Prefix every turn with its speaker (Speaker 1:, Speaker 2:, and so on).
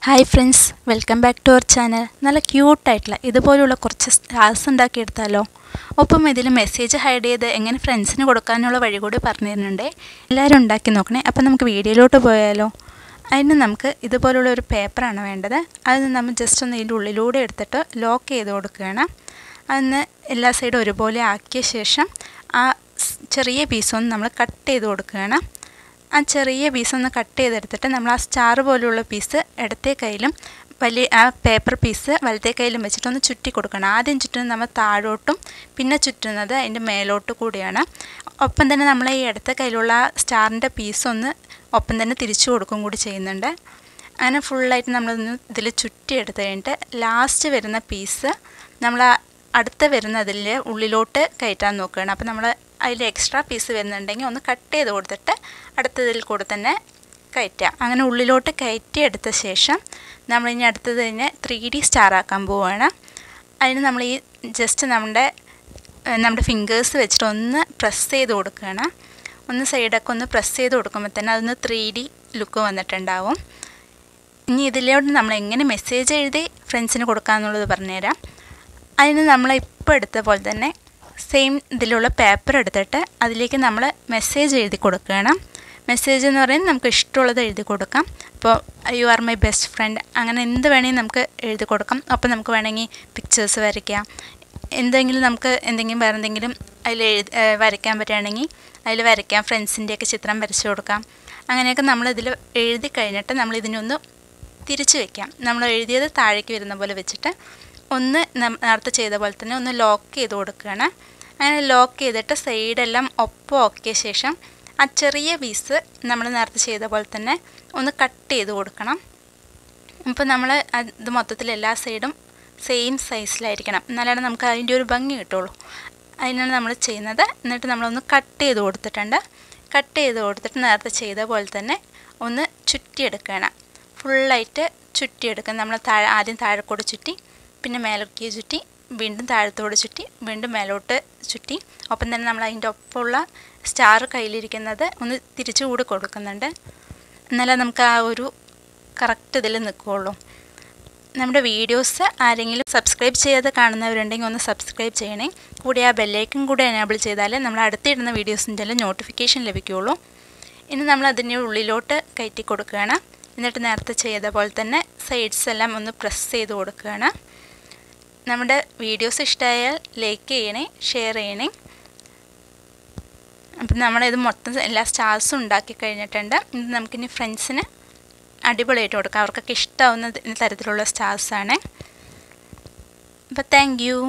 Speaker 1: Hi friends, welcome back to our channel. നല്ല ക്യൂട്ടായിട്ടുള്ള ഇതുപോലുള്ള കുറച്ച് സ്റ്റാർസ് ഉണ്ടാക്കിയെടുത്താലോ. ഒപ്പം ഇതിൽ മെസ്സേജ് ഹൈഡ് ചെയ്ത് എങ്ങനെ ഫ്രണ്ട്സിന് കൊടുക്കാനുള്ള വഴി കൂടി പറഞ്ഞു തരുന്നുണ്ട്. എല്ലാവരും ഉണ്ടാക്കി നോക്കണേ. അപ്പം നമുക്ക് വീഡിയോയിലോട്ട് പോയാലോ. അതിന് നമുക്ക് ഇതുപോലുള്ള ഒരു പേപ്പറാണ് വേണ്ടത്. അത് നമ്മൾ ജസ്റ്റ് ഒന്ന് ഇതിൻ്റെ ഉള്ളിലൂടെ എടുത്തിട്ട് ലോക്ക് ചെയ്ത് കൊടുക്കുകയാണ്. അതിന് എല്ലാ സൈഡും ഒരുപോലെ ആക്കിയ ശേഷം ആ ചെറിയ പീസൊന്ന് നമ്മൾ കട്ട് ചെയ്ത് കൊടുക്കുകയാണ്. ആ ചെറിയ പീസൊന്ന് കട്ട് ചെയ്തെടുത്തിട്ട് നമ്മൾ ആ സ്റ്റാർ പോലെയുള്ള പീസ് ഇടത്തെ കയ്യിലും ആ പേപ്പർ പീസ് വലത്തെ കയ്യിലും വെച്ചിട്ടൊന്ന് ചുറ്റി കൊടുക്കണം. ആദ്യം ചുറ്റുന്നത് നമ്മൾ താഴോട്ടും പിന്നെ ചുറ്റുന്നത് അതിൻ്റെ മേലോട്ട് കൂടിയാണ്. ഒപ്പം തന്നെ നമ്മൾ ഈ ഇടത്തെ കയ്യിലുള്ള സ്റ്റാറിൻ്റെ പീസൊന്ന് ഒപ്പം തന്നെ തിരിച്ചു കൊടുക്കും കൂടി ചെയ്യുന്നുണ്ട്. അങ്ങനെ ഫുള്ളായിട്ട് നമ്മളൊന്ന് ഇതിൽ ചുറ്റിയെടുത്ത് കഴിഞ്ഞിട്ട് ലാസ്റ്റ് വരുന്ന പീസ് നമ്മൾ അടുത്ത വരുന്നതിൽ ഉള്ളിലോട്ട് കയറ്റാൻ നോക്കുകയാണ്. അപ്പോൾ നമ്മൾ അതിൽ എക്സ്ട്രാ പീസ് വരുന്നുണ്ടെങ്കിൽ ഒന്ന് കട്ട് ചെയ്ത് കൊടുത്തിട്ട് അടുത്തതിൽ കൂടെ തന്നെ കയറ്റുക. അങ്ങനെ ഉള്ളിലോട്ട് കയറ്റിയെടുത്ത ശേഷം നമ്മളിനി അടുത്തത് തന്നെ 3D സ്റ്റാർ ആക്കാൻ പോവുകയാണ്. അതിന് നമ്മൾ ഈ ജസ്റ്റ് നമ്മുടെ ഫിംഗേഴ്സ് വെച്ചിട്ട് ഒന്ന് പ്രസ് ചെയ്ത് കൊടുക്കുകയാണ്. ഒന്ന് സൈഡൊക്കെ ഒന്ന് പ്രസ് ചെയ്ത് കൊടുക്കുമ്പോൾ തന്നെ അതൊന്ന് 3D ലുക്ക് വന്നിട്ടുണ്ടാവും. ഇനി ഇതിലോട്ട് നമ്മൾ എങ്ങനെ മെസ്സേജ് എഴുതി ഫ്രണ്ട്സിന് കൊടുക്കാമെന്നുള്ളത് പറഞ്ഞുതരാം. അതിന് നമ്മൾ ഇപ്പോൾ എടുത്ത പോലെ തന്നെ സെയിം ഇതിലുള്ള പേപ്പർ എടുത്തിട്ട് അതിലേക്ക് നമ്മൾ മെസ്സേജ് എഴുതി കൊടുക്കുകയാണ്. മെസ്സേജ് എന്ന് പറയുന്നത് നമുക്ക് ഇഷ്ടമുള്ളത് എഴുതി കൊടുക്കാം. ഇപ്പോൾ you are my best friend, അങ്ങനെ എന്ത് വേണമെങ്കിൽ നമുക്ക് എഴുതി കൊടുക്കാം. അപ്പോൾ നമുക്ക് വേണമെങ്കിൽ പിക്ചേഴ്സ് വരയ്ക്കാം. നമുക്ക് വേറെ എന്തെങ്കിലും അതിൽ വരയ്ക്കാൻ പറ്റുകയാണെങ്കിൽ അതിൽ വരയ്ക്കാം. ഫ്രണ്ട്സിൻ്റെയൊക്കെ ചിത്രം വരച്ച് കൊടുക്കാം. അങ്ങനെയൊക്കെ നമ്മളിതിൽ എഴുതി കഴിഞ്ഞിട്ട് നമ്മളിതിനൊന്ന് തിരിച്ച് വയ്ക്കാം. നമ്മൾ എഴുതിയത് താഴേക്ക് വരുന്ന പോലെ വെച്ചിട്ട് ഒന്ന് നേരത്തെ ചെയ്ത പോലെ തന്നെ ഒന്ന് ലോക്ക് ചെയ്ത് കൊടുക്കുകയാണ്. അങ്ങനെ ലോക്ക് ചെയ്തിട്ട് സൈഡെല്ലാം ഒപ്പം ആക്കിയ ശേഷം ആ ചെറിയ പീസ് നമ്മൾ നേരത്തെ ചെയ്ത പോലെ തന്നെ ഒന്ന് കട്ട് ചെയ്ത് കൊടുക്കണം. അപ്പോൾ നമ്മൾ ഇത് മൊത്തത്തിൽ എല്ലാ സൈഡും സെയിം സൈസിലായിരിക്കണം, എന്നാലാണ് നമുക്ക് അതിൻ്റെ ഒരു ഭംഗി കിട്ടുള്ളൂ. അതിനാണ് നമ്മൾ ചെയ്യുന്നത്. എന്നിട്ട് നമ്മളൊന്ന് കട്ട് ചെയ്ത് കൊടുത്തിട്ടുണ്ട്. കട്ട് ചെയ്ത് കൊടുത്തിട്ട് നേരത്തെ ചെയ്ത പോലെ തന്നെ ഒന്ന് ചുറ്റിയെടുക്കുകയാണ്. ഫുള്ളായിട്ട് ചുറ്റിയെടുക്കുക. നമ്മൾ ആദ്യം താഴെക്കൂടെ ചുറ്റി, പിന്നെ മേലോട്ട് ചുറ്റി, വീണ്ടും താഴത്തോട് ചുറ്റി, വീണ്ടും മേലോട്ട് ചുറ്റി. ഒപ്പം തന്നെ നമ്മൾ അതിൻ്റെ ഒപ്പമുള്ള സ്റ്റാർ കയ്യിലിരിക്കുന്നത് ഒന്ന് തിരിച്ചു കൂടി കൊടുക്കുന്നുണ്ട്. എന്നാലേ നമുക്ക് ആ ഒരു കറക്റ്റ് ഇതിൽ നിൽക്കുകയുള്ളൂ. നമ്മുടെ വീഡിയോസ് ആരെങ്കിലും സബ്സ്ക്രൈബ് ചെയ്യാതെ കാണുന്നവരുണ്ടെങ്കിൽ ഒന്ന് സബ്സ്ക്രൈബ് ചെയ്യണേ. കൂടി ആ ബെല്ലൈക്കൺ കൂടെ എനേബിൾ ചെയ്താലേ നമ്മൾ അടുത്തിടുന്ന വീഡിയോസിൻ്റെ എല്ലാം നോട്ടിഫിക്കേഷൻ ലഭിക്കുകയുള്ളൂ. ഇനി നമ്മൾ അതിൻ്റെ ഉള്ളിലോട്ട് കയറ്റി കൊടുക്കുകയാണ്. എന്നിട്ട് നേരത്തെ ചെയ്ത പോലെ തന്നെ സൈഡ്സ് എല്ലാം ഒന്ന് പ്രസ് ചെയ്ത് കൊടുക്കുകയാണ്. നമ്മുടെ വീഡിയോസ് ഇഷ്ടമായാൽ ലൈക്ക് ചെയ്യണേ, ഷെയർ ചെയ്യണേ. അപ്പം നമ്മളിത് മൊത്തം എല്ലാ സ്റ്റാർസും ഉണ്ടാക്കി കഴിഞ്ഞിട്ടുണ്ട്. ഇത് നമുക്കിനി ഫ്രണ്ട്സിന് അടിപൊളിയായിട്ട് കൊടുക്കാം. അവർക്കൊക്കെ ഇഷ്ടമാവുന്ന തരത്തിലുള്ള സ്റ്റാർസാണ്. അപ്പോൾ താങ്ക് യു.